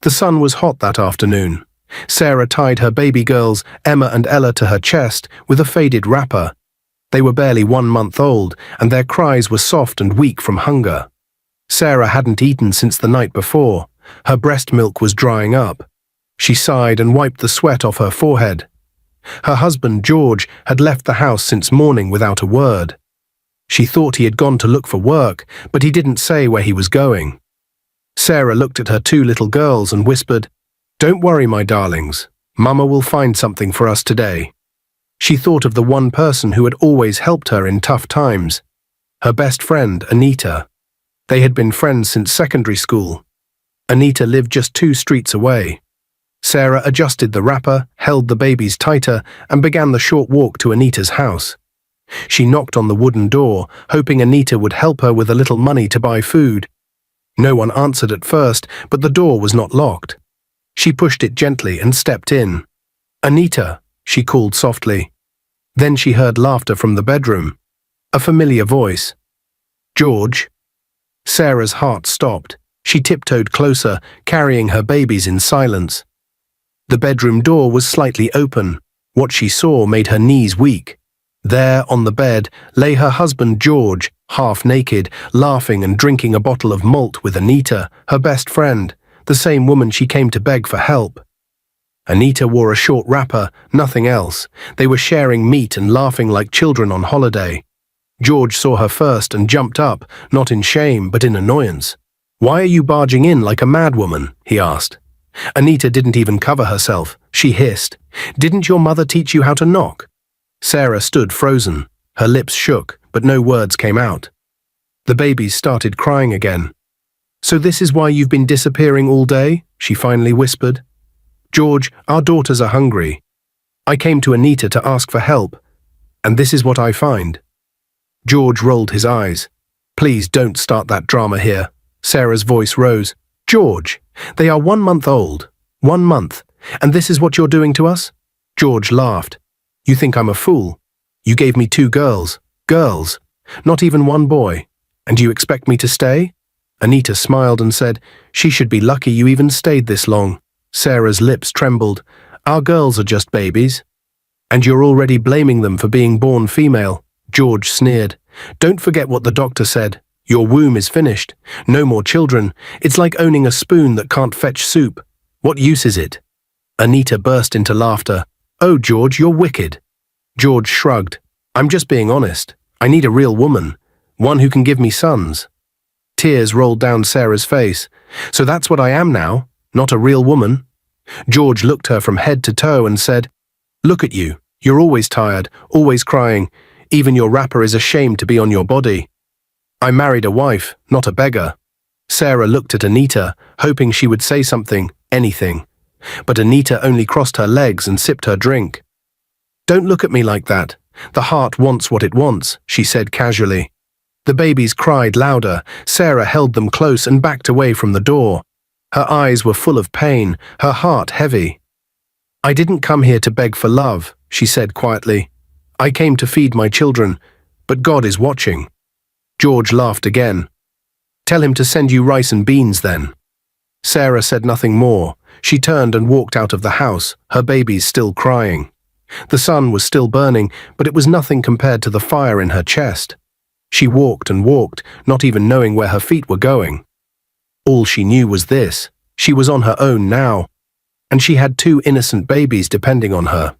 The sun was hot that afternoon. Sarah tied her baby girls, Emma and Ella, to her chest with a faded wrapper. They were barely 1 month old, and their cries were soft and weak from hunger. Sarah hadn't eaten since the night before. Her breast milk was drying up. She sighed and wiped the sweat off her forehead. Her husband, George, had left the house since morning without a word. She thought he had gone to look for work, but he didn't say where he was going. Sarah looked at her 2 little girls and whispered, "Don't worry, my darlings. Mama will find something for us today." She thought of the one person who had always helped her in tough times. Her best friend, Anita. They had been friends since secondary school. Anita lived just 2 streets away. Sarah adjusted the wrapper, held the babies tighter, and began the short walk to Anita's house. She knocked on the wooden door, hoping Anita would help her with a little money to buy food. No one answered at first, but the door was not locked. She pushed it gently and stepped in. "Anita," she called softly. Then she heard laughter from the bedroom. A familiar voice. "George?" Sarah's heart stopped. She tiptoed closer, carrying her babies in silence. The bedroom door was slightly open. What she saw made her knees weak. There, on the bed, lay her husband George, half naked, laughing and drinking a bottle of malt with Anita, her best friend, the same woman she came to beg for help. Anita wore a short wrapper, nothing else. They were sharing meat and laughing like children on holiday. George saw her first and jumped up, not in shame but in annoyance. "Why are you barging in like a madwoman?" he asked. Anita didn't even cover herself. She hissed, "Didn't your mother teach you how to knock?" Sarah stood frozen. Her lips shook, but no words came out. The babies started crying again. "So this is why you've been disappearing all day?" she finally whispered. "George, our daughters are hungry. I came to Anita to ask for help, and this is what I find." George rolled his eyes. "Please don't start that drama here." Sarah's voice rose. "George, they are 1 month old. 1 month. And this is what you're doing to us?" George laughed. "You think I'm a fool? You gave me 2 girls. Girls. Not even 1 boy. And you expect me to stay?" Anita smiled and said, "She should be lucky you even stayed this long." Sarah's lips trembled. "Our girls are just babies." "And you're already blaming them for being born female," George sneered. "Don't forget what the doctor said. Your womb is finished. No more children. It's like owning a spoon that can't fetch soup. What use is it?" Anita burst into laughter. "Oh, George, you're wicked." George shrugged. "I'm just being honest. I need a real woman. One who can give me sons." Tears rolled down Sarah's face. "So that's what I am now? Not a real woman?" George looked her from head to toe and said, "Look at you. You're always tired, always crying. Even your wrapper is a shame to be on your body." "I married a wife, not a beggar." Sarah looked at Anita, hoping she would say something, anything. But Anita only crossed her legs and sipped her drink. "Don't look at me like that. The heart wants what it wants," she said casually. The babies cried louder. Sarah held them close and backed away from the door. Her eyes were full of pain, her heart heavy. "I didn't come here to beg for love," she said quietly. "I came to feed my children, but God is watching." George laughed again. "Tell him to send you rice and beans then." Sarah said nothing more. She turned and walked out of the house, her babies still crying. The sun was still burning, but it was nothing compared to the fire in her chest. She walked and walked, not even knowing where her feet were going. All she knew was this: she was on her own now, and she had 2 innocent babies depending on her.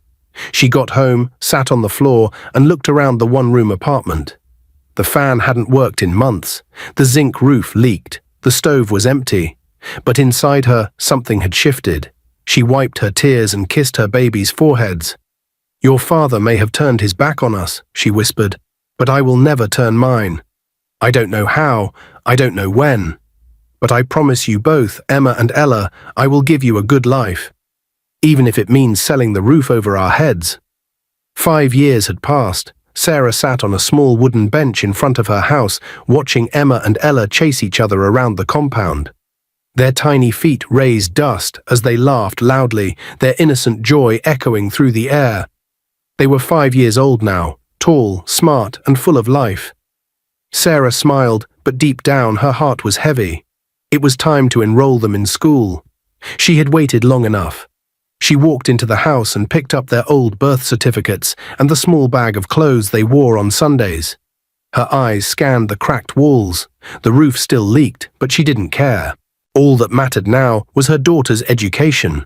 She got home, sat on the floor, and looked around the 1-room apartment. The fan hadn't worked in months. The zinc roof leaked. The stove was empty. But inside her, something had shifted. She wiped her tears and kissed her babies' foreheads. "Your father may have turned his back on us," she whispered, "but I will never turn mine. I don't know how, I don't know when. But I promise you both, Emma and Ella, I will give you a good life. Even if it means selling the roof over our heads." 5 years had passed. Sarah sat on a small wooden bench in front of her house, watching Emma and Ella chase each other around the compound. Their tiny feet raised dust as they laughed loudly, their innocent joy echoing through the air. They were 5 years old now, tall, smart, and full of life. Sarah smiled, but deep down her heart was heavy. It was time to enroll them in school. She had waited long enough. She walked into the house and picked up their old birth certificates and the small bag of clothes they wore on Sundays. Her eyes scanned the cracked walls. The roof still leaked, but she didn't care. All that mattered now was her daughter's education.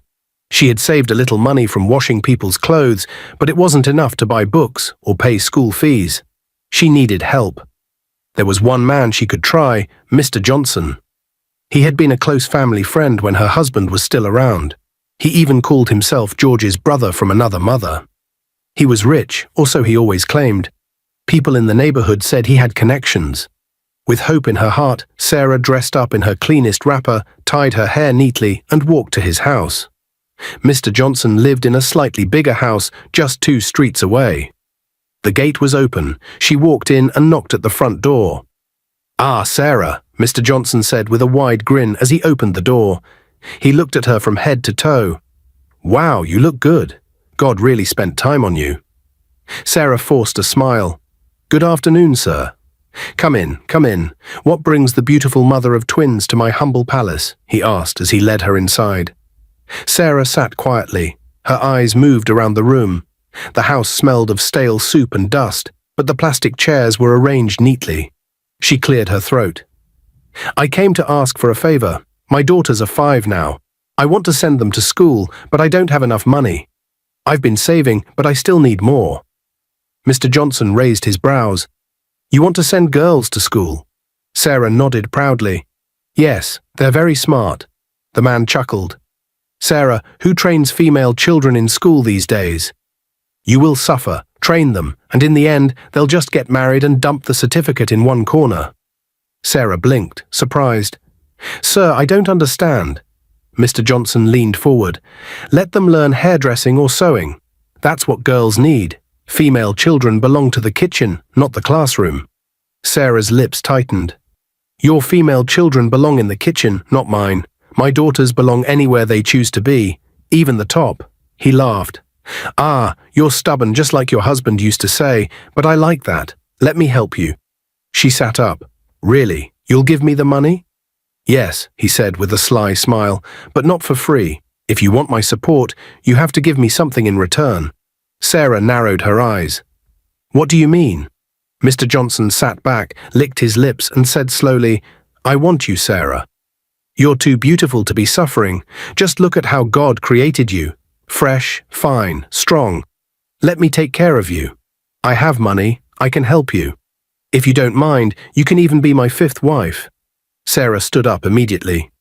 She had saved a little money from washing people's clothes, but it wasn't enough to buy books or pay school fees. She needed help. There was one man she could try, Mr. Johnson. He had been a close family friend when her husband was still around. He even called himself George's brother from another mother. He was rich, or so he always claimed. People in the neighborhood said he had connections. With hope in her heart, Sarah dressed up in her cleanest wrapper, tied her hair neatly, and walked to his house. Mr. Johnson lived in a slightly bigger house just 2 streets away. The gate was open. She walked in and knocked at the front door. "Ah, Sarah," Mr. Johnson said with a wide grin as he opened the door. He looked at her from head to toe. "Wow, you look good. God really spent time on you." Sarah forced a smile. "Good afternoon, sir." Come in, come in. What brings the beautiful mother of twins to my humble palace?" he asked as he led her inside. Sarah sat quietly. Her eyes moved around the room. The house smelled of stale soup and dust, but the plastic chairs were arranged neatly. She cleared her throat. "I came to ask for a favor. My daughters are 5 now. I want to send them to school, but I don't have enough money. I've been saving, but I still need more." Mr. Johnson raised his brows. "You want to send girls to school?" Sarah nodded proudly. "Yes, they're very smart." The man chuckled. "Sarah, who trains female children in school these days? You will suffer, train them, and in the end, they'll just get married and dump the certificate in one corner." Sarah blinked, surprised. "Sir, I don't understand." Mr. Johnson leaned forward. "Let them learn hairdressing or sewing. That's what girls need. Female children belong to the kitchen, not the classroom." Sarah's lips tightened. "Your female children belong in the kitchen, not mine. My daughters belong anywhere they choose to be, even the top." He laughed. "Ah, you're stubborn just like your husband used to say, but I like that. Let me help you." She sat up. "Really? You'll give me the money?" "Yes," he said with a sly smile, "but not for free. If you want my support, you have to give me something in return." Sarah narrowed her eyes. "What do you mean?" Mr. Johnson sat back, licked his lips, and said slowly, "I want you, Sarah. You're too beautiful to be suffering. Just look at how God created you. Fresh, fine, strong. Let me take care of you. I have money. I can help you. If you don't mind, you can even be my 5th wife." Sarah stood up immediately.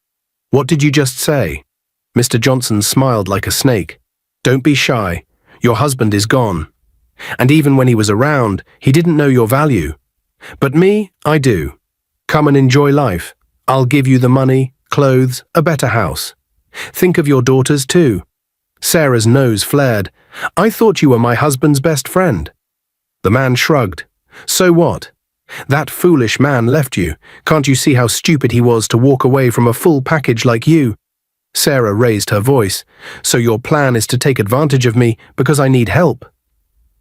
"What did you just say?" Mr. Johnson smiled like a snake. "Don't be shy. Your husband is gone. And even when he was around, he didn't know your value. But me, I do. Come and enjoy life. I'll give you the money, clothes, a better house. Think of your daughters too." Sarah's nose flared. "I thought you were my husband's best friend." The man shrugged. "So what? That foolish man left you. Can't you see how stupid he was to walk away from a full package like you?" Sarah raised her voice. "So your plan is to take advantage of me because I need help?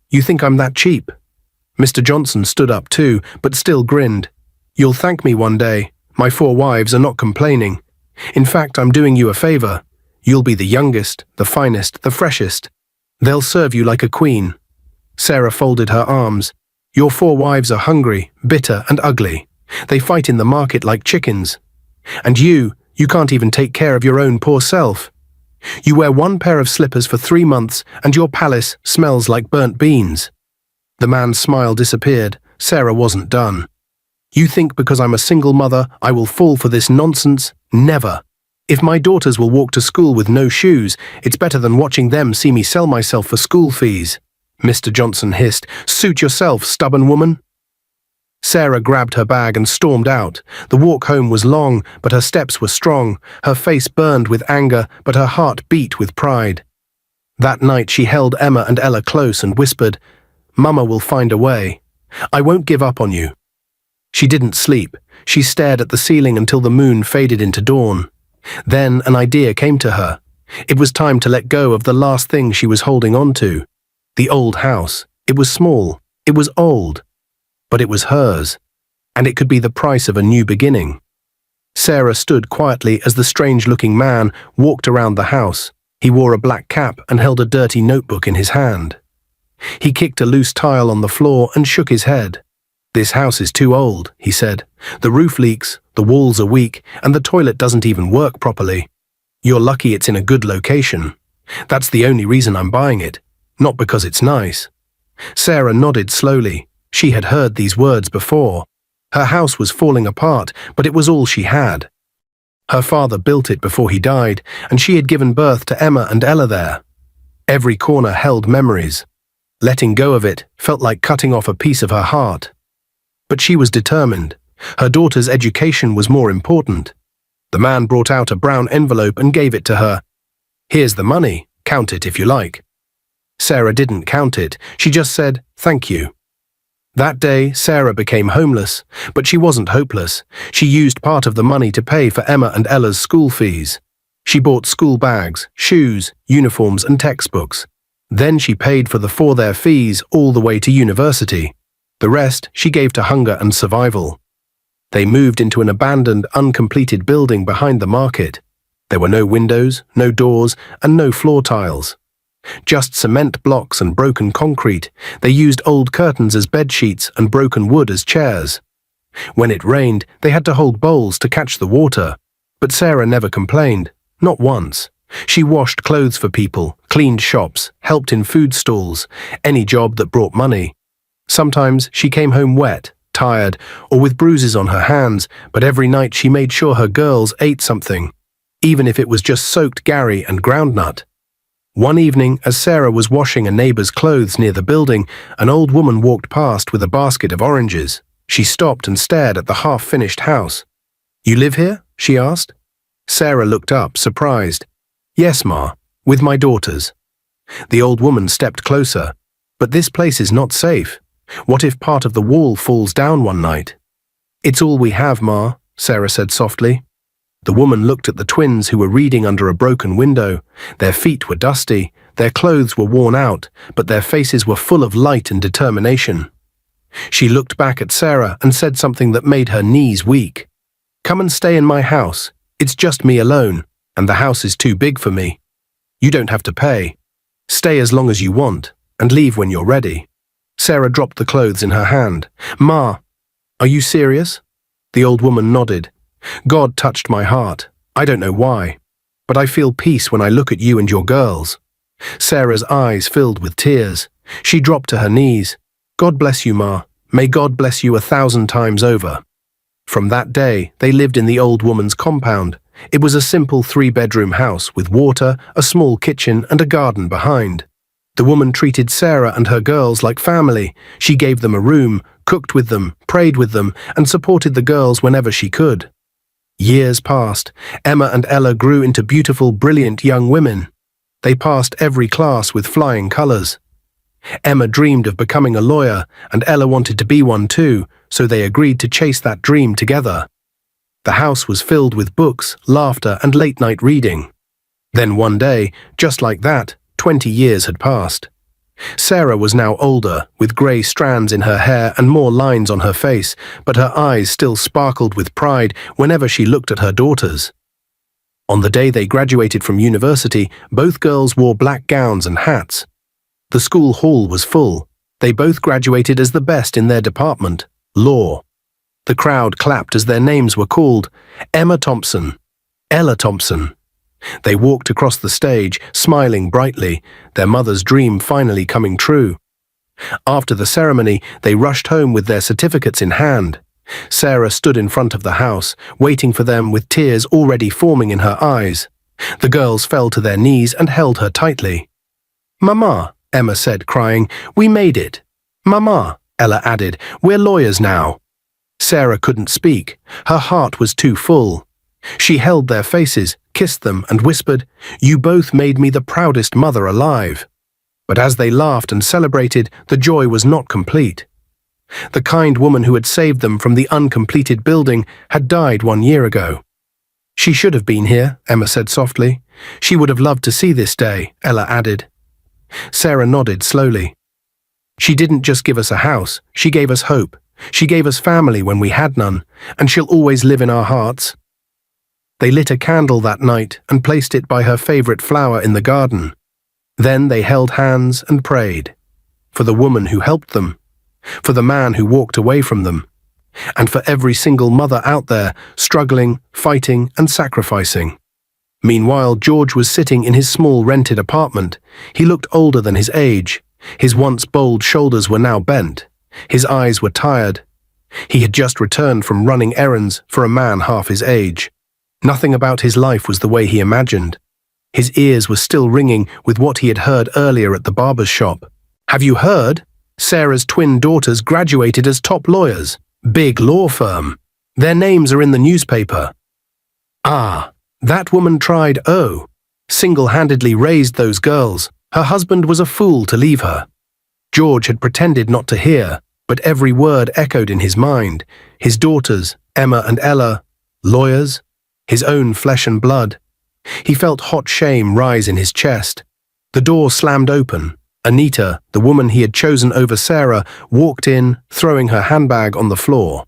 You think I'm that cheap?" Mr. Johnson stood up too, but still grinned. "You'll thank me one day. My 4 wives are not complaining. In fact, I'm doing you a favor. You'll be the youngest, the finest, the freshest. They'll serve you like a queen." Sarah folded her arms. "Your 4 wives are hungry, bitter, and ugly. They fight in the market like chickens. And you can't even take care of your own poor self. You wear 1 pair of slippers for 3 months, and your palace smells like burnt beans." The man's smile disappeared. Sarah wasn't done. "You think because I'm a single mother, I will fall for this nonsense? Never. If my daughters will walk to school with no shoes, it's better than watching them see me sell myself for school fees." Mr. Johnson hissed. "Suit yourself, stubborn woman." Sarah grabbed her bag and stormed out. The walk home was long, but her steps were strong. Her face burned with anger, but her heart beat with pride. That night she held Emma and Ella close and whispered, "Mama will find a way. I won't give up on you." She didn't sleep. She stared at the ceiling until the moon faded into dawn. Then an idea came to her. It was time to let go of the last thing she was holding on to. The old house. It was small. It was old. But it was hers. And it could be the price of a new beginning. Sarah stood quietly as the strange-looking man walked around the house. He wore a black cap and held a dirty notebook in his hand. He kicked a loose tile on the floor and shook his head. "This house is too old," he said. "The roof leaks, the walls are weak, and the toilet doesn't even work properly. You're lucky it's in a good location. That's the only reason I'm buying it, not because it's nice." Sarah nodded slowly. She had heard these words before. Her house was falling apart, but it was all she had. Her father built it before he died, and she had given birth to Emma and Ella there. Every corner held memories. Letting go of it felt like cutting off a piece of her heart. But she was determined. Her daughter's education was more important. The man brought out a brown envelope and gave it to her. "Here's the money. Count it if you like." Sarah didn't count it. She just said, "Thank you." That day, Sarah became homeless, but she wasn't hopeless. She used part of the money to pay for Emma and Ella's school fees. She bought school bags, shoes, uniforms, and textbooks. Then she paid for their fees all the way to university. The rest she gave to hunger and survival. They moved into an abandoned, uncompleted building behind the market. There were no windows, no doors, and no floor tiles. Just cement blocks and broken concrete. They used old curtains as bed sheets and broken wood as chairs. When it rained, they had to hold bowls to catch the water. But Sarah never complained, not once. She washed clothes for people, cleaned shops, helped in food stalls, any job that brought money. Sometimes she came home wet, tired, or with bruises on her hands, but every night she made sure her girls ate something, even if it was just soaked Gary and groundnut. One evening, as Sarah was washing a neighbor's clothes near the building, an old woman walked past with a basket of oranges. She stopped and stared at the half-finished house. "You live here?" she asked. Sarah looked up, surprised. "Yes, Ma, with my daughters." The old woman stepped closer. "But this place is not safe. What if part of the wall falls down one night?" "It's all we have, Ma," Sarah said softly. The woman looked at the twins who were reading under a broken window. Their feet were dusty, their clothes were worn out, but their faces were full of light and determination. She looked back at Sarah and said something that made her knees weak. "Come and stay in my house. It's just me alone, and the house is too big for me. You don't have to pay. Stay as long as you want, and leave when you're ready." Sarah dropped the clothes in her hand. "Ma, are you serious?" The old woman nodded. "God touched my heart. I don't know why, but I feel peace when I look at you and your girls." Sarah's eyes filled with tears. She dropped to her knees. "God bless you, Ma. May God bless you 1,000 times over." From that day, they lived in the old woman's compound. It was a simple 3-bedroom house with water, a small kitchen, and a garden behind. The woman treated Sarah and her girls like family. She gave them a room, cooked with them, prayed with them, and supported the girls whenever she could. Years passed. Emma and Ella grew into beautiful, brilliant young women. They passed every class with flying colors. Emma dreamed of becoming a lawyer, and Ella wanted to be one too, so they agreed to chase that dream together. The house was filled with books, laughter, and late-night reading. Then one day, just like that, 20 years had passed. Sarah was now older, with grey strands in her hair and more lines on her face, but her eyes still sparkled with pride whenever she looked at her daughters. On the day they graduated from university, both girls wore black gowns and hats. The school hall was full. They both graduated as the best in their department, law. The crowd clapped as their names were called. Emma Thompson, Ella Thompson. They walked across the stage, smiling brightly, their mother's dream finally coming true. After the ceremony, they rushed home with their certificates in hand. Sarah stood in front of the house, waiting for them with tears already forming in her eyes. The girls fell to their knees and held her tightly. "Mama," Emma said, crying, "we made it." "Mama," Ella added, "we're lawyers now." Sarah couldn't speak. Her heart was too full. She held their faces, kissed them, and whispered, "You both made me the proudest mother alive." But as they laughed and celebrated, the joy was not complete. The kind woman who had saved them from the uncompleted building had died 1 year ago. "She should have been here," Emma said softly. "She would have loved to see this day," Ella added. Sarah nodded slowly. "She didn't just give us a house, she gave us hope. She gave us family when we had none, and she'll always live in our hearts." They lit a candle that night and placed it by her favorite flower in the garden. Then they held hands and prayed. For the woman who helped them, for the man who walked away from them, and for every single mother out there struggling, fighting, and sacrificing. Meanwhile, George was sitting in his small rented apartment. He looked older than his age. His once bold shoulders were now bent. His eyes were tired. He had just returned from running errands for a man half his age. Nothing about his life was the way he imagined. His ears were still ringing with what he had heard earlier at the barber's shop. "Have you heard? Sarah's twin daughters graduated as top lawyers. Big law firm. Their names are in the newspaper." Ah, that woman tried, single-handedly raised those girls. Her husband was a fool to leave her. George had pretended not to hear, but every word echoed in his mind. His daughters, Emma and Ella, lawyers, his own flesh and blood. He felt hot shame rise in his chest. The door slammed open. Anita, the woman he had chosen over Sarah, walked in, throwing her handbag on the floor.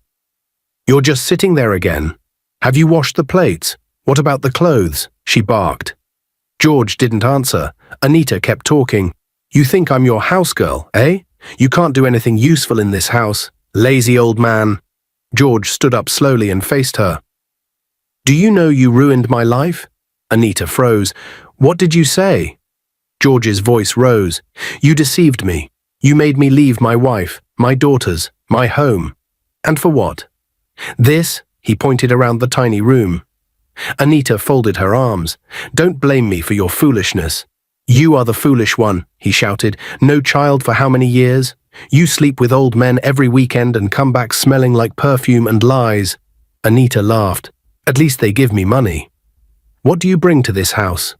"You're just sitting there again. Have you washed the plates? What about the clothes?" she barked. George didn't answer. Anita kept talking. "You think I'm your house girl, eh? You can't do anything useful in this house. Lazy old man." George stood up slowly and faced her. "Do you know you ruined my life?" Anita froze. "What did you say?" George's voice rose. "You deceived me. You made me leave my wife, my daughters, my home. And for what? This?" He pointed around the tiny room. Anita folded her arms. "Don't blame me for your foolishness. You are the foolish one," he shouted. "No child for how many years? You sleep with old men every weekend and come back smelling like perfume and lies." Anita laughed. "At least they give me money. What do you bring to this house?"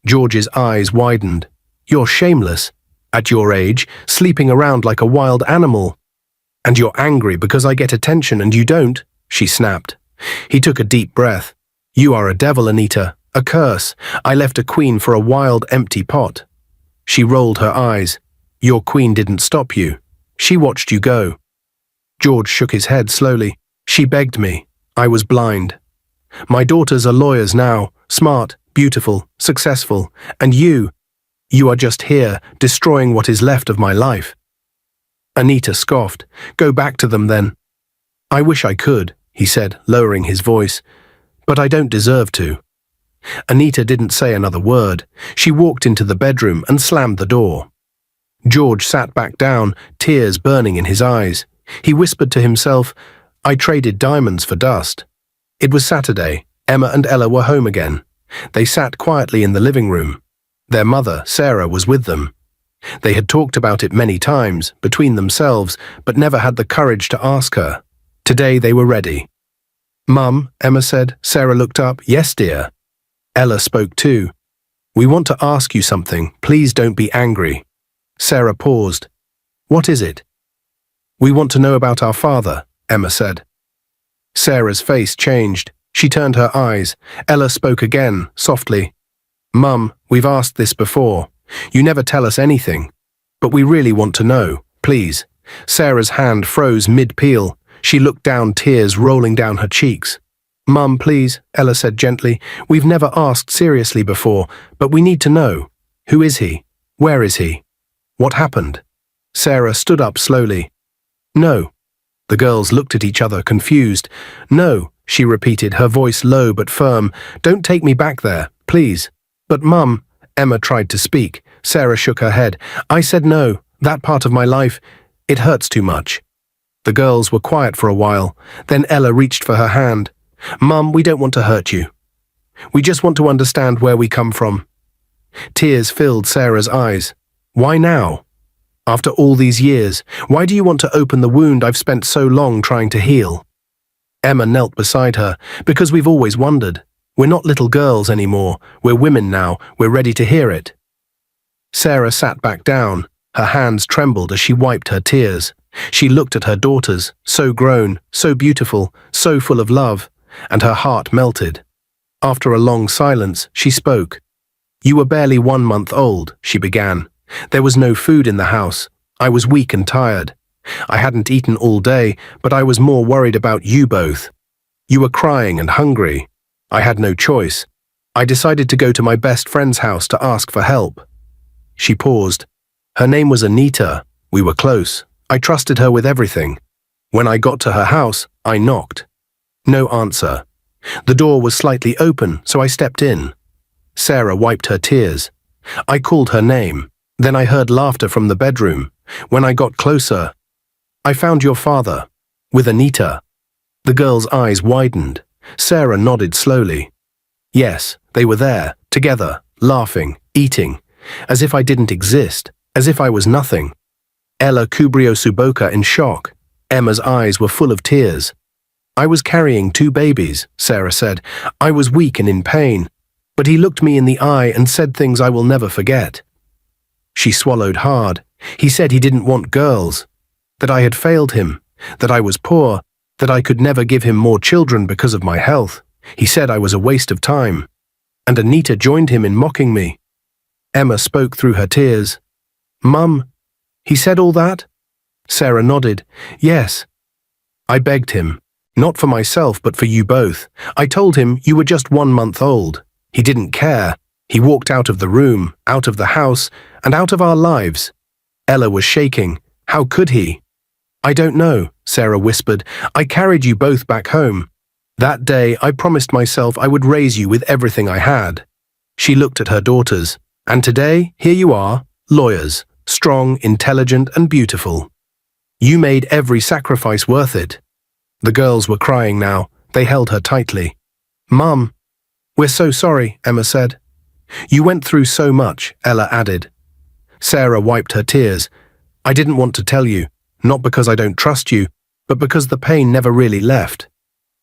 George's eyes widened. "You're shameless. At your age, sleeping around like a wild animal. And you're angry because I get attention and you don't," she snapped. He took a deep breath. "You are a devil, Anita. A curse. I left a queen for a wild, empty pot." She rolled her eyes. "Your queen didn't stop you. She watched you go." George shook his head slowly. "She begged me. I was blind. My daughters are lawyers now, smart, beautiful, successful, and you are just here, destroying what is left of my life." Anita scoffed. "Go back to them then." "I wish I could," he said, lowering his voice, "but I don't deserve to." Anita didn't say another word. She walked into the bedroom and slammed the door. George sat back down, tears burning in his eyes. He whispered to himself, "I traded diamonds for dust." It was Saturday. Emma and Ella were home again. They sat quietly in the living room. Their mother, Sarah, was with them. They had talked about it many times, between themselves, but never had the courage to ask her. Today they were ready. "Mum," Emma said. Sarah looked up. "Yes, dear." Ella spoke too. "We want to ask you something. Please don't be angry." Sarah paused. "What is it?" "We want to know about our father," Emma said. Sarah's face changed. She turned her eyes. Ella spoke again, softly. "Mum, we've asked this before. You never tell us anything. But we really want to know, please." Sarah's hand froze mid-peel. She looked down, tears rolling down her cheeks. "Mum, please," Ella said gently. "We've never asked seriously before, but we need to know. Who is he? Where is he? What happened?" Sarah stood up slowly. "No." The girls looked at each other, confused. "No," she repeated, her voice low but firm. "Don't take me back there, please." "But Mum," Emma tried to speak. Sarah shook her head. "I said no. That part of my life, it hurts too much." The girls were quiet for a while. Then Ella reached for her hand. "Mum, we don't want to hurt you. We just want to understand where we come from." Tears filled Sarah's eyes. "Why now? After all these years, why do you want to open the wound I've spent so long trying to heal?" Emma knelt beside her. "Because we've always wondered. We're not little girls anymore. We're women now. We're ready to hear it." Sarah sat back down. Her hands trembled as she wiped her tears. She looked at her daughters, so grown, so beautiful, so full of love, and her heart melted. After a long silence, she spoke. "You were barely 1 month old," she began. "There was no food in the house. I was weak and tired. I hadn't eaten all day, but I was more worried about you both. You were crying and hungry. I had no choice. I decided to go to my best friend's house to ask for help. She paused. Her name was Anita. We were close. I trusted her with everything. When I got to her house, I knocked. No answer. The door was slightly open, so I stepped in. Sarah wiped her tears. I called her name. Then I heard laughter from the bedroom. When I got closer, I found your father, with Anita. The girl's eyes widened. Sarah nodded slowly. Yes, they were there, together, laughing, eating, as if I didn't exist, as if I was nothing. Ella Kubriosuboka in shock. Emma's eyes were full of tears. I was carrying 2 babies, Sarah said. I was weak and in pain, but he looked me in the eye and said things I will never forget. She swallowed hard. He said he didn't want girls, that I had failed him, that I was poor, that I could never give him more children because of my health. He said I was a waste of time. And Anita joined him in mocking me. Emma spoke through her tears. Mum, he said all that? Sarah nodded. Yes. I begged him. Not for myself, but for you both. I told him you were just 1 month old. He didn't care. He walked out of the room, out of the house, and out of our lives. Ella was shaking. How could he? I don't know, Sarah whispered. I carried you both back home. That day, I promised myself I would raise you with everything I had. She looked at her daughters. And today, here you are, lawyers, strong, intelligent, and beautiful. You made every sacrifice worth it. The girls were crying now. They held her tightly. Mum, we're so sorry, Emma said. You went through so much, Ella added. Sarah wiped her tears. I didn't want to tell you, not because I don't trust you, but because the pain never really left.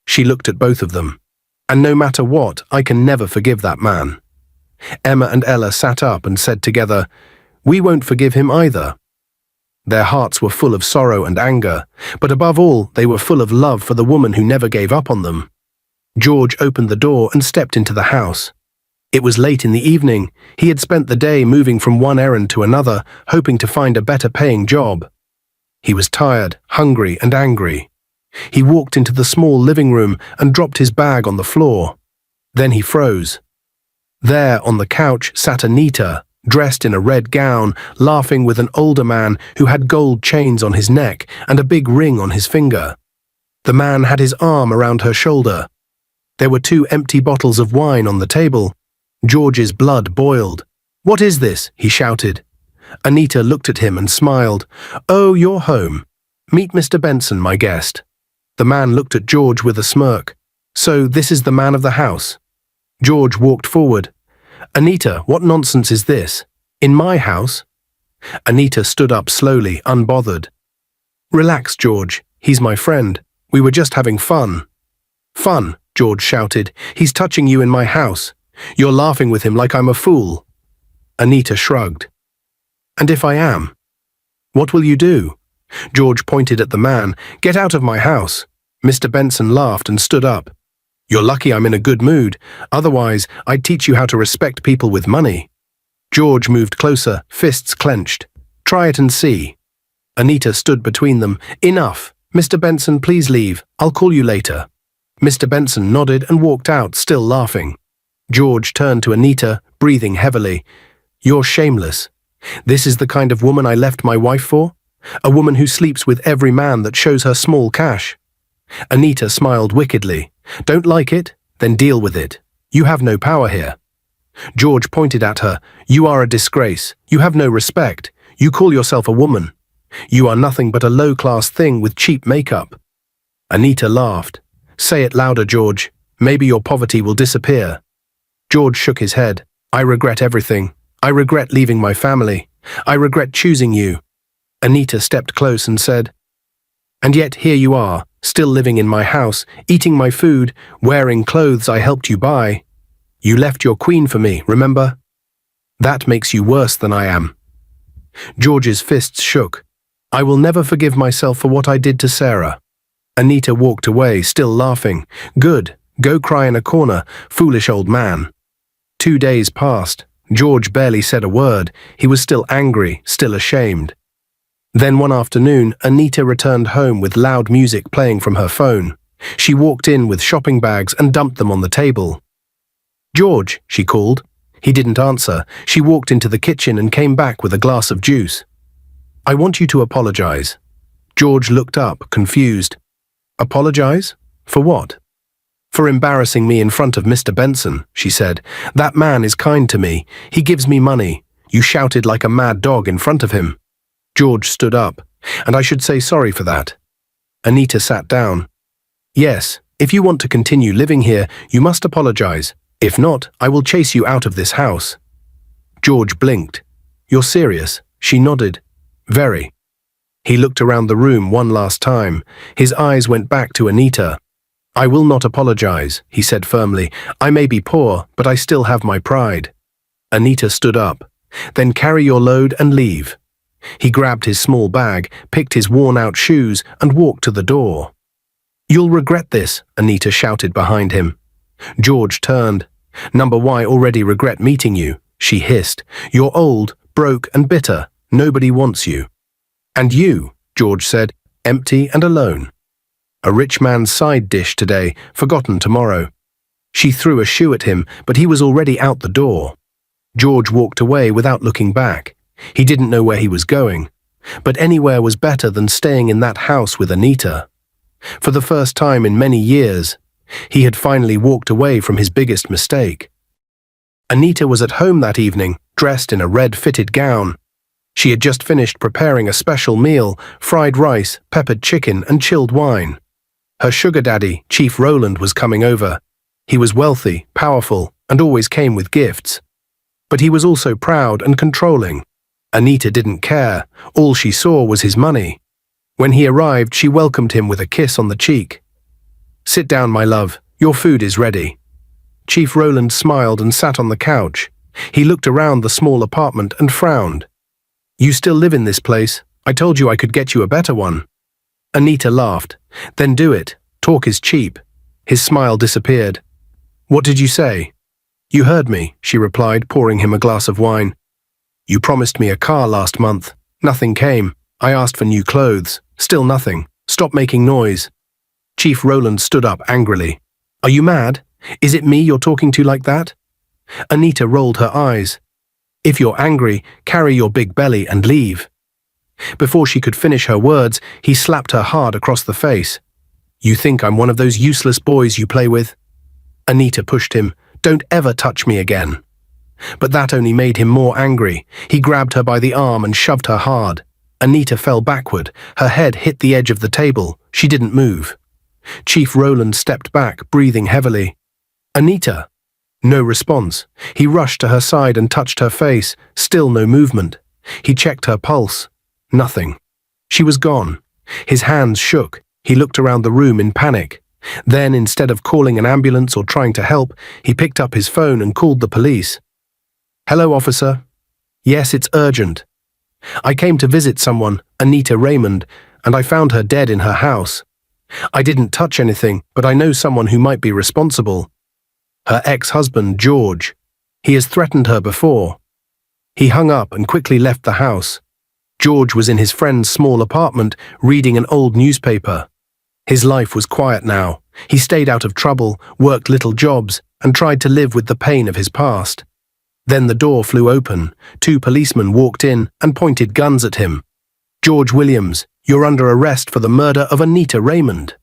She looked at both of them. And no matter what, I can never forgive that man. Emma and Ella sat up and said together, We won't forgive him either. Their hearts were full of sorrow and anger, but above all, they were full of love for the woman who never gave up on them. George opened the door and stepped into the house. It was late in the evening. He had spent the day moving from one errand to another, hoping to find a better-paying job. He was tired, hungry, and angry. He walked into the small living room and dropped his bag on the floor. Then he froze. There, on the couch, sat Anita, dressed in a red gown, laughing with an older man who had gold chains on his neck and a big ring on his finger. The man had his arm around her shoulder. There were 2 empty bottles of wine on the table. George's blood boiled. What is this? He shouted. Anita looked at him and smiled. Oh, you're home. Meet Mr. Benson, my guest. The man looked at George with a smirk. So this is the man of the house. George walked forward. Anita, what nonsense is this? In my house? Anita stood up slowly, unbothered. Relax, George. He's my friend. We were just having fun. Fun, George shouted. He's touching you in my house. You're laughing with him like I'm a fool. Anita shrugged. And if I am? What will you do? George pointed at the man. Get out of my house. Mr. Benson laughed and stood up. You're lucky I'm in a good mood. Otherwise, I'd teach you how to respect people with money. George moved closer, fists clenched. Try it and see. Anita stood between them. Enough. Mr. Benson, please leave. I'll call you later. Mr. Benson nodded and walked out, still laughing. George turned to Anita, breathing heavily. You're shameless. This is the kind of woman I left my wife for? A woman who sleeps with every man that shows her small cash. Anita smiled wickedly. Don't like it? Then deal with it. You have no power here. George pointed at her. You are a disgrace. You have no respect. You call yourself a woman. You are nothing but a low-class thing with cheap makeup. Anita laughed. Say it louder, George. Maybe your poverty will disappear. George shook his head. I regret everything. I regret leaving my family. I regret choosing you. Anita stepped close and said, And yet here you are, still living in my house, eating my food, wearing clothes I helped you buy. You left your queen for me, remember? That makes you worse than I am. George's fists shook. I will never forgive myself for what I did to Sarah. Anita walked away, still laughing. Good, go cry in a corner, foolish old man. 2 days passed. George barely said a word. He was still angry, still ashamed. Then one afternoon, Anita returned home with loud music playing from her phone. She walked in with shopping bags and dumped them on the table. "George," she called. He didn't answer. She walked into the kitchen and came back with a glass of juice. "I want you to apologize." George looked up, confused. "Apologize? For what?" "For embarrassing me in front of Mr. Benson," she said. "That man is kind to me. He gives me money. You shouted like a mad dog in front of him." George stood up. "And I should say sorry for that." Anita sat down. "Yes, if you want to continue living here, you must apologize. If not, I will chase you out of this house." George blinked. "You're serious?" She nodded. "Very." He looked around the room one last time. His eyes went back to Anita. "I will not apologize," he said firmly. "I may be poor, but I still have my pride." Anita stood up. "Then carry your load and leave." He grabbed his small bag, picked his worn-out shoes, and walked to the door. "You'll regret this," Anita shouted behind him. George turned. "Number Y already regret meeting you," she hissed. "You're old, broke, and bitter. Nobody wants you." "And you," George said, "empty and alone. A rich man's side dish today, forgotten tomorrow." She threw a shoe at him, but he was already out the door. George walked away without looking back. He didn't know where he was going, but anywhere was better than staying in that house with Anita. For the first time in many years, he had finally walked away from his biggest mistake. Anita was at home that evening, dressed in a red-fitted gown. She had just finished preparing a special meal, fried rice, peppered chicken, and chilled wine. Her sugar daddy, Chief Rowland, was coming over. He was wealthy, powerful, and always came with gifts. But he was also proud and controlling. Anita didn't care. All she saw was his money. When he arrived, she welcomed him with a kiss on the cheek. "Sit down, my love. Your food is ready." Chief Rowland smiled and sat on the couch. He looked around the small apartment and frowned. "You still live in this place? I told you I could get you a better one." Anita laughed. "Then do it. Talk is cheap." His smile disappeared. "What did you say?" "You heard me," she replied, pouring him a glass of wine. "You promised me a car last month. Nothing came. I asked for new clothes. Still nothing. Stop making noise." Chief Rowland stood up angrily. "Are you mad? Is it me you're talking to like that?" Anita rolled her eyes. "If you're angry, carry your big belly and leave." Before she could finish her words, he slapped her hard across the face. "You think I'm one of those useless boys you play with?" Anita pushed him. "Don't ever touch me again." But that only made him more angry. He grabbed her by the arm and shoved her hard. Anita fell backward. Her head hit the edge of the table. She didn't move. Chief Rowland stepped back, breathing heavily. "Anita!" No response. He rushed to her side and touched her face. Still no movement. He checked her pulse. Nothing. She was gone. His hands shook. He looked around the room in panic. Then, instead of calling an ambulance or trying to help, he picked up his phone and called the police. "Hello, officer." "Yes, it's urgent. I came to visit someone, Anita Raymond, and I found her dead in her house. I didn't touch anything, but I know someone who might be responsible. Her ex-husband, George. He has threatened her before." He hung up and quickly left the house. George was in his friend's small apartment, reading an old newspaper. His life was quiet now. He stayed out of trouble, worked little jobs, and tried to live with the pain of his past. Then the door flew open. 2 policemen walked in and pointed guns at him. "George Williams, you're under arrest for the murder of Anita Raymond."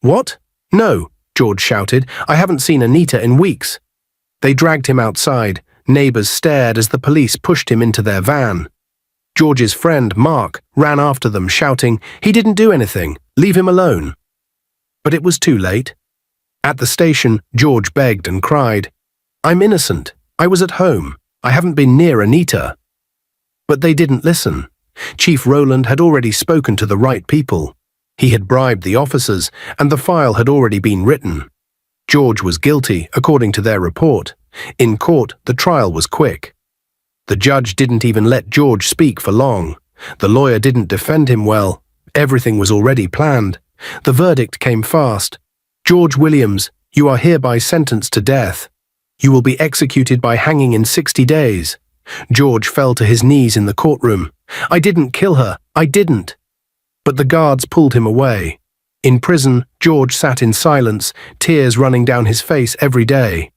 "What? No," George shouted. "I haven't seen Anita in weeks." They dragged him outside. Neighbors stared as the police pushed him into their van. George's friend, Mark, ran after them, shouting, "He didn't do anything. Leave him alone." But it was too late. At the station, George begged and cried, "I'm innocent. I was at home. I haven't been near Anita." But they didn't listen. Chief Rowland had already spoken to the right people. He had bribed the officers, and the file had already been written. George was guilty, according to their report. In court, the trial was quick. The judge didn't even let George speak for long. The lawyer didn't defend him well. Everything was already planned. The verdict came fast. "George Williams, you are hereby sentenced to death. You will be executed by hanging in 60 days. George fell to his knees in the courtroom. "I didn't kill her. I didn't." But the guards pulled him away. In prison, George sat in silence, tears running down his face every day.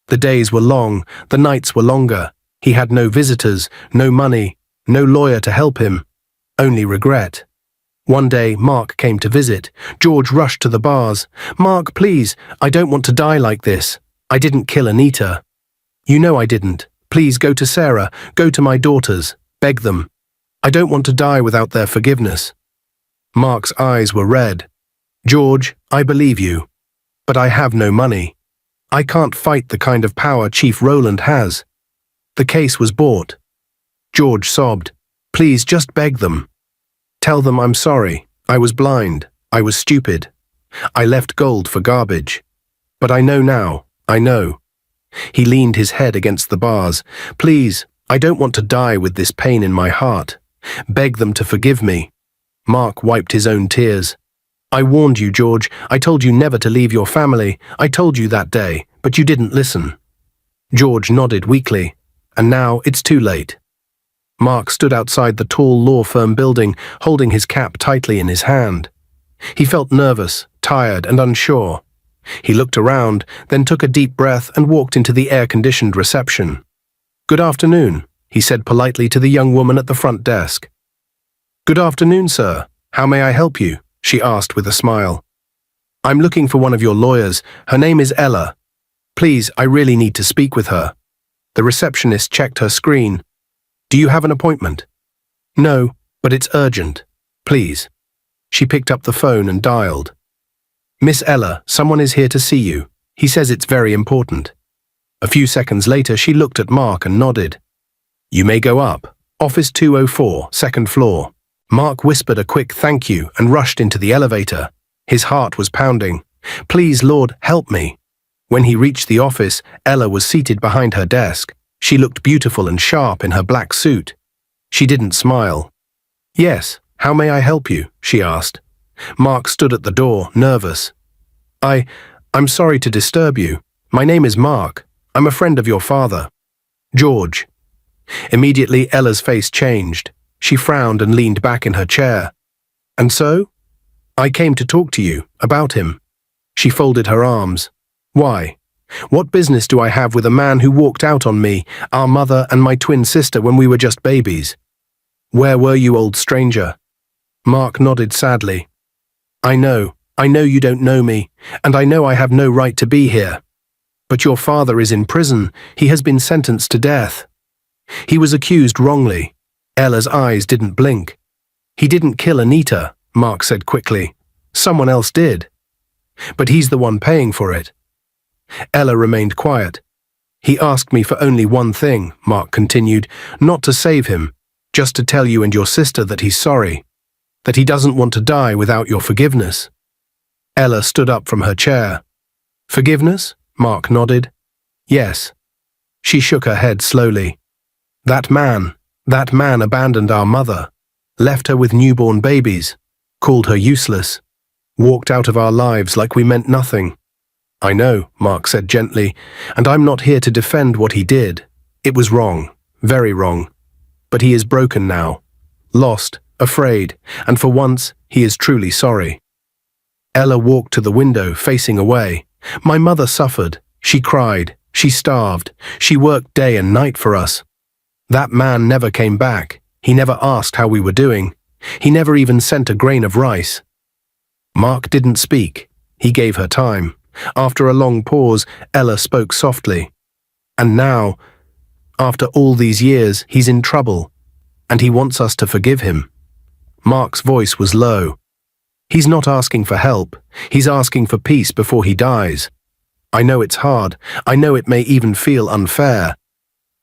The days were long, the nights were longer. He had no visitors, no money, no lawyer to help him, only regret. One day, Mark came to visit. George rushed to the bars. "Mark, please, I don't want to die like this. I didn't kill Anita." "You know I didn't. Please go to Sarah, go to my daughters, beg them. I don't want to die without their forgiveness." Mark's eyes were red. "George, I believe you, but I have no money. I can't fight the kind of power Chief Rowland has." The case was bought. George sobbed. "Please just beg them. Tell them I'm sorry. I was blind. I was stupid. I left gold for garbage. But I know now. I know." He leaned his head against the bars. "Please, I don't want to die with this pain in my heart. Beg them to forgive me." Mark wiped his own tears. "I warned you, George. I told you never to leave your family. I told you that day, but you didn't listen." George nodded weakly. "And now it's too late." Mark stood outside the tall law firm building, holding his cap tightly in his hand. He felt nervous, tired, and unsure. He looked around, then took a deep breath and walked into the air-conditioned reception. "Good afternoon," he said politely to the young woman at the front desk. "Good afternoon, sir. How may I help you?" she asked with a smile. "I'm looking for one of your lawyers. Her name is Ella. Please, I really need to speak with her." The receptionist checked her screen. "Do you have an appointment?" "No, but it's urgent. Please." She picked up the phone and dialed. "Miss Ella, someone is here to see you. He says it's very important." A few seconds later, she looked at Mark and nodded. "You may go up. Office 204, second floor." Mark whispered a quick thank you and rushed into the elevator. His heart was pounding. "Please, Lord, help me." When he reached the office, Ella was seated behind her desk. She looked beautiful and sharp in her black suit. She didn't smile. "Yes, how may I help you?" she asked. Mark stood at the door, nervous. I'm sorry to disturb you. My name is Mark. I'm a friend of your father." "George." Immediately, Ella's face changed. She frowned and leaned back in her chair. "And so?" "I came to talk to you, about him." She folded her arms. "Why? What business do I have with a man who walked out on me, our mother and my twin sister when we were just babies?" "Where were you, old stranger?" Mark nodded sadly. I know you don't know me, and I know I have no right to be here. But your father is in prison. He has been sentenced to death. He was accused wrongly." Ella's eyes didn't blink. "He didn't kill Anita," Mark said quickly. "Someone else did. But he's the one paying for it." Ella remained quiet. "He asked me for only one thing," Mark continued, "not to save him, just to tell you and your sister that he's sorry, that he doesn't want to die without your forgiveness." Ella stood up from her chair. "Forgiveness?" Mark nodded. "Yes." She shook her head slowly. That man abandoned our mother, left her with newborn babies, called her useless, walked out of our lives like we meant nothing." "I know," Mark said gently, "and I'm not here to defend what he did. It was wrong, very wrong. But he is broken now, lost, afraid, and for once he is truly sorry." Ella walked to the window, facing away. "My mother suffered. She cried. She starved. She worked day and night for us. That man never came back. He never asked how we were doing. He never even sent a grain of rice." Mark didn't speak. He gave her time. After a long pause, Ella spoke softly. "And now, after all these years, he's in trouble, and he wants us to forgive him." Mark's voice was low. "He's not asking for help. He's asking for peace before he dies. I know it's hard. I know it may even feel unfair.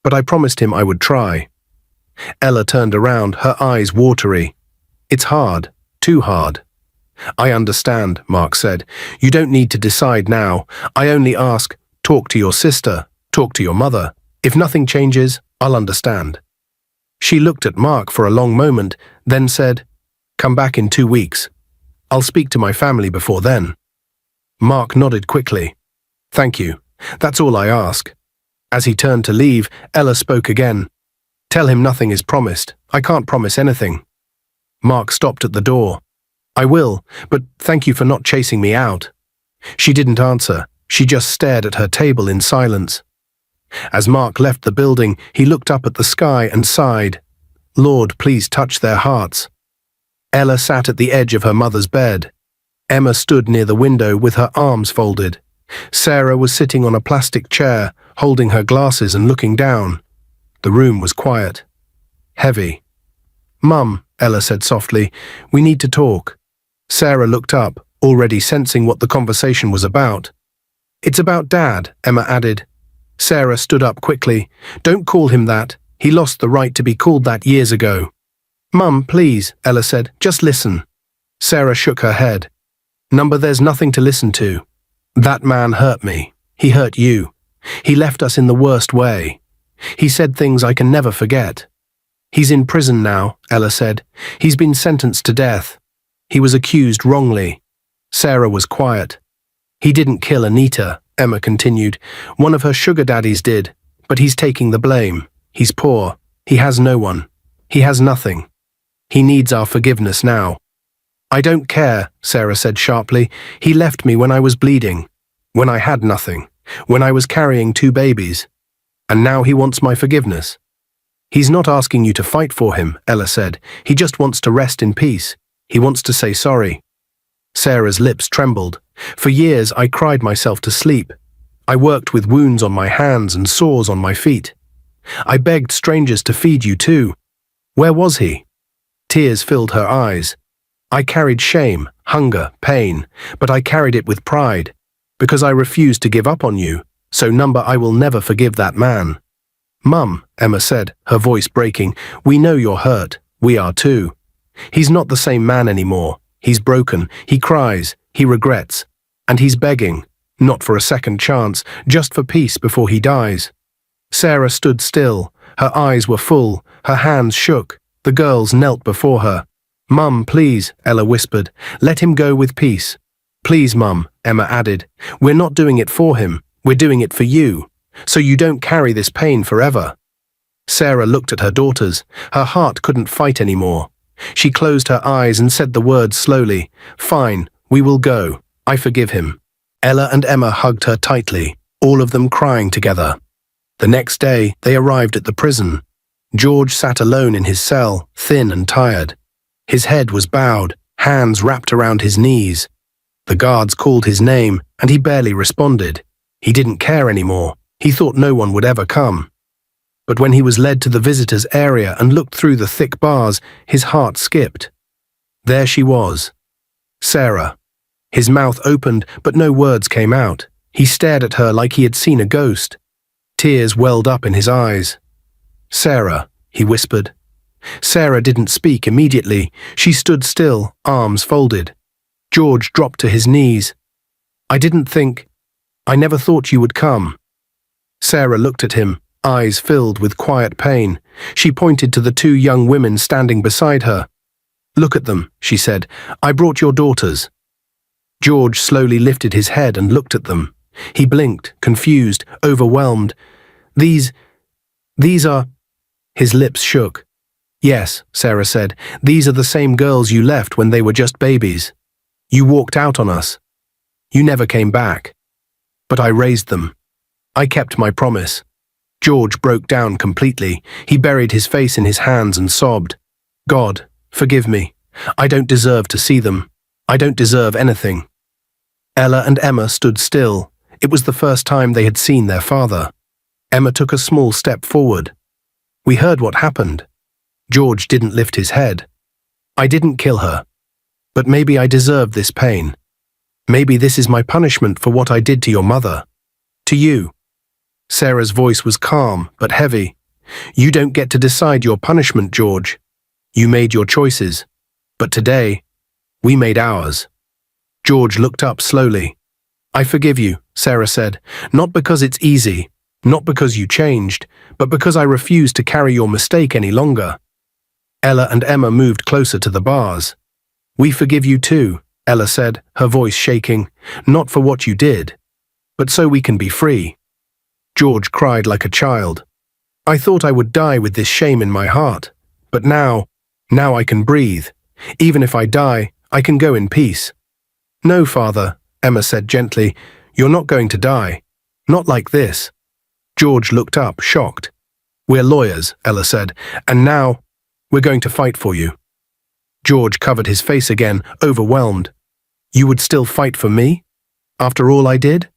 But I promised him I would try." Ella turned around, her eyes watery. "It's hard, too hard." "I understand," Mark said. "You don't need to decide now. I only ask, talk to your sister, talk to your mother. If nothing changes, I'll understand." She looked at Mark for a long moment, then said, "Come back in 2 weeks. I'll speak to my family before then." Mark nodded quickly. "Thank you. That's all I ask." As he turned to leave, Ella spoke again. "Tell him nothing is promised. I can't promise anything." Mark stopped at the door. I will, but thank you for not chasing me out. She didn't answer. She just stared at her table in silence. As Mark left the building, he looked up at the sky and sighed. Lord, please touch their hearts. Ella sat at the edge of her mother's bed. Emma stood near the window with her arms folded. Sarah was sitting on a plastic chair, holding her glasses and looking down. The room was quiet. Heavy. Mum, Ella said softly, we need to talk. Sarah looked up, already sensing what the conversation was about. It's about Dad, Emma added. Sarah stood up quickly. Don't call him that. He lost the right to be called that years ago. Mum, please, Ella said, just listen. Sarah shook her head. Number, there's nothing to listen to. That man hurt me. He hurt you. He left us in the worst way. He said things I can never forget. He's in prison now, Ella said. He's been sentenced to death. He was accused wrongly. Sarah was quiet. He didn't kill Anita, Emma continued. One of her sugar daddies did, but he's taking the blame. He's poor. He has no one. He has nothing. He needs our forgiveness now. I don't care, Sarah said sharply. He left me when I was bleeding, when I had nothing, when I was carrying 2 babies. And now he wants my forgiveness. He's not asking you to fight for him, Ella said. He just wants to rest in peace. He wants to say sorry. Sarah's lips trembled. For years I cried myself to sleep. I worked with wounds on my hands and sores on my feet. I begged strangers to feed you too. Where was he? Tears filled her eyes. I carried shame, hunger, pain, but I carried it with pride, because I refused to give up on you, so number I will never forgive that man. Mum, Emma said, her voice breaking, we know you're hurt. We are too. He's not the same man anymore. He's broken. He cries. He regrets. And he's begging, not for a second chance, just for peace before he dies. Sarah stood still. Her eyes were full. Her hands shook. The girls knelt before her. Mum, please, Ella whispered. Let him go with peace. Please, Mum, Emma added. We're not doing it for him. We're doing it for you, so you don't carry this pain forever. Sarah looked at her daughters. Her heart couldn't fight anymore. She closed her eyes and said the words slowly. Fine, we will go. I forgive him. Ella and Emma hugged her tightly, all of them crying together. The next day, they arrived at the prison. George sat alone in his cell, thin and tired. His head was bowed, hands wrapped around his knees. The guards called his name, and he barely responded. He didn't care anymore. He thought no one would ever come. But when he was led to the visitors' area and looked through the thick bars, his heart skipped. There she was. Sarah. His mouth opened, but no words came out. He stared at her like he had seen a ghost. Tears welled up in his eyes. Sarah, he whispered. Sarah didn't speak immediately. She stood still, arms folded. George dropped to his knees. I never thought you would come. Sarah looked at him, eyes filled with quiet pain. She pointed to the 2 young women standing beside her. Look at them, she said. I brought your daughters. George slowly lifted his head and looked at them. He blinked, confused, overwhelmed. These are... His lips shook. Yes, Sarah said, these are the same girls you left when they were just babies. You walked out on us. You never came back. But I raised them. I kept my promise. George broke down completely. He buried his face in his hands and sobbed. God, forgive me. I don't deserve to see them. I don't deserve anything. Ella and Emma stood still. It was the first time they had seen their father. Emma took a small step forward. We heard what happened. George didn't lift his head. I didn't kill her. But maybe I deserved this pain. Maybe this is my punishment for what I did to your mother. To you. Sarah's voice was calm but heavy. You don't get to decide your punishment, George. You made your choices. But today, we made ours. George looked up slowly. I forgive you, Sarah said, not because it's easy, not because you changed, but because I refuse to carry your mistake any longer. Ella and Emma moved closer to the bars. We forgive you too, Ella said, her voice shaking, not for what you did, but so we can be free. George cried like a child. I thought I would die with this shame in my heart, but now I can breathe. Even if I die, I can go in peace." "No, father," Emma said gently. "You're not going to die. Not like this." George looked up, shocked. "We're lawyers," Ella said, "and now we're going to fight for you." George covered his face again, overwhelmed. "You would still fight for me? After all I did?"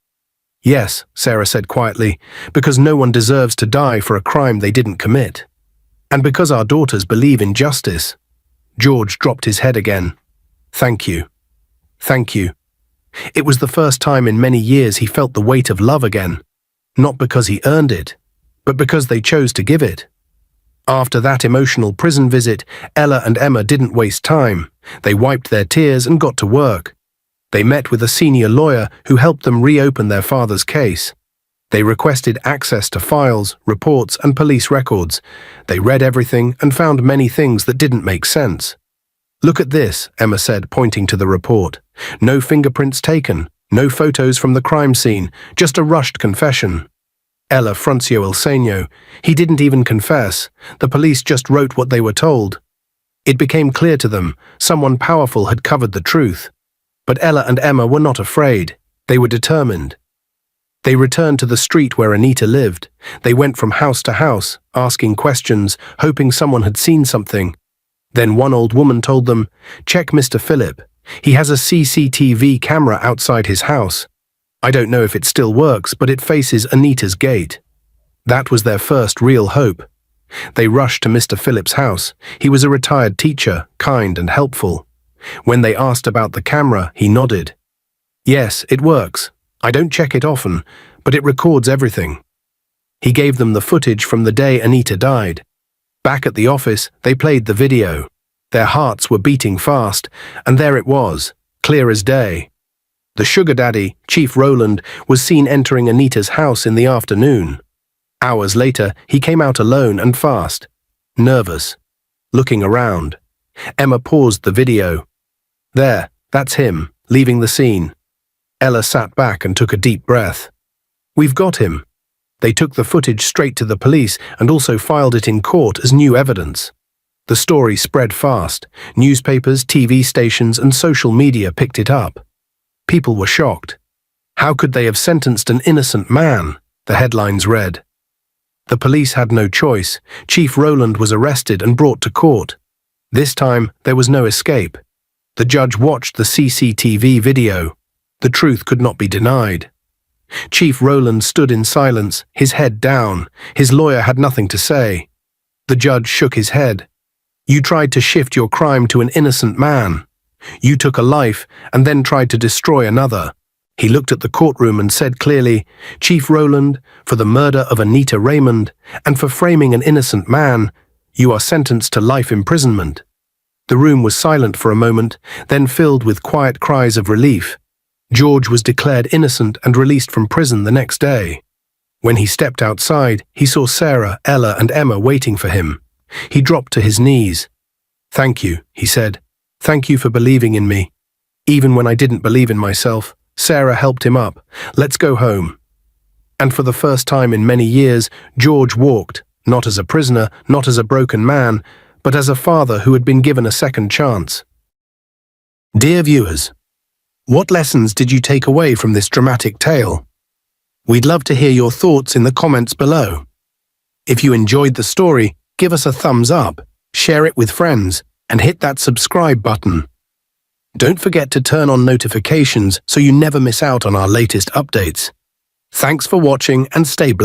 "Yes," Sarah said quietly, "because no one deserves to die for a crime they didn't commit. And because our daughters believe in justice." George dropped his head again. "Thank you. Thank you." It was the first time in many years he felt the weight of love again, not because he earned it, but because they chose to give it. After that emotional prison visit, Ella and Emma didn't waste time. They wiped their tears and got to work. They met with a senior lawyer who helped them reopen their father's case. They requested access to files, reports, and police records. They read everything and found many things that didn't make sense. "Look at this," Emma said, pointing to the report. "No fingerprints taken, no photos from the crime scene, just a rushed confession." Ella fruncio il segno. "He didn't even confess. The police just wrote what they were told." It became clear to them, someone powerful had covered the truth. But Ella and Emma were not afraid. They were determined. They returned to the street where Anita lived. They went from house to house, asking questions, hoping someone had seen something. Then one old woman told them, "Check Mr. Philip. He has a CCTV camera outside his house. I don't know if it still works, but it faces Anita's gate." That was their first real hope. They rushed to Mr. Philip's house. He was a retired teacher, kind and helpful. When they asked about the camera, he nodded. "Yes, it works. I don't check it often, but it records everything." He gave them the footage from the day Anita died. Back at the office, they played the video. Their hearts were beating fast, and there it was, clear as day. The sugar daddy, Chief Rowland, was seen entering Anita's house in the afternoon. Hours later, he came out alone and fast, nervous, looking around. Emma paused the video. "There, that's him, leaving the scene." Ella sat back and took a deep breath. "We've got him." They took the footage straight to the police and also filed it in court as new evidence. The story spread fast. Newspapers, TV stations, and social media picked it up. People were shocked. "How could they have sentenced an innocent man?" the headlines read. The police had no choice. Chief Rowland was arrested and brought to court. This time, there was no escape. The judge watched the CCTV video. The truth could not be denied. Chief Rowland stood in silence, his head down. His lawyer had nothing to say. The judge shook his head. "You tried to shift your crime to an innocent man. You took a life and then tried to destroy another." He looked at the courtroom and said clearly, "Chief Rowland, for the murder of Anita Raymond and for framing an innocent man, you are sentenced to life imprisonment." The room was silent for a moment, then filled with quiet cries of relief. George was declared innocent and released from prison the next day. When he stepped outside, he saw Sarah, Ella, and Emma waiting for him. He dropped to his knees. "Thank you," he said. "Thank you for believing in me. Even when I didn't believe in myself." Sarah helped him up. "Let's go home." And for the first time in many years, George walked, not as a prisoner, not as a broken man, but as a father who had been given a second chance. Dear viewers, what lessons did you take away from this dramatic tale? We'd love to hear your thoughts in the comments below. If you enjoyed the story, give us a thumbs up, share it with friends, and hit that subscribe button. Don't forget to turn on notifications so you never miss out on our latest updates. Thanks for watching and stay blessed.